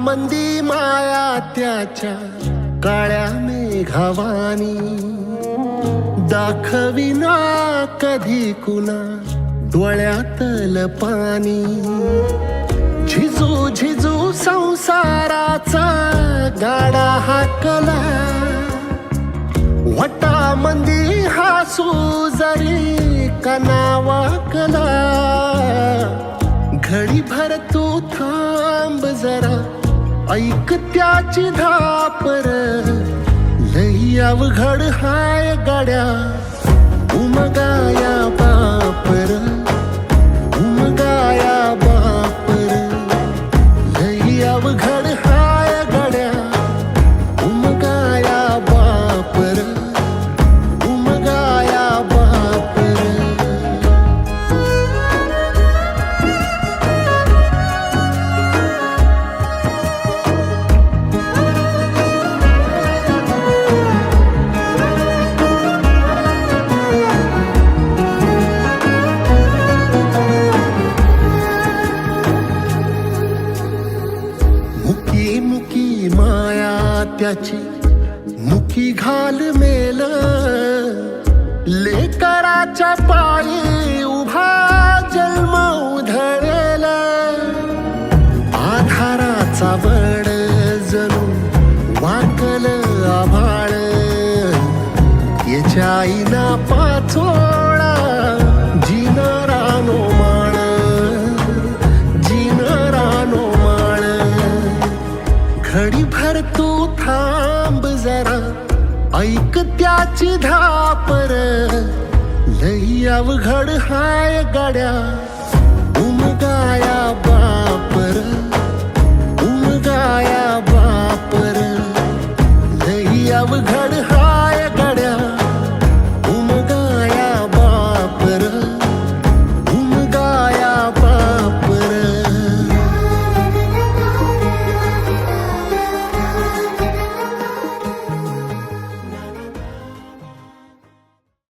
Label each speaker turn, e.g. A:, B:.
A: मंदी माया त्याच्या काळ्या मेघावानी, दाखविना कधी कुणा डोळ्यातल पाणी. झिजू झिजू संसाराचा गाडा हाकला, वटामंदी हासू जरी कना वाकला. घडी भर तू थांब जरा, ऐक त्याची धापर, लई अवघड हाय गड्या उमगाया बापर, उमगाया बापर. लई अवघड हाय गड्या उमगाया बापर, उमगाया बापर. मुकी मुकी माया त्याची मुकी घाल मेल, लेकराच्या पायी उभा जन्म उधळेल. आधाराचा बळ जणू वाकल आभाळ, याच्या आईना पाचोळा जिनरानो माळ, जिनरानो माळ. घडी भर तू थांब जरा, ऐक त्याची धापर, लई अवघड हाय गड्या उमगाया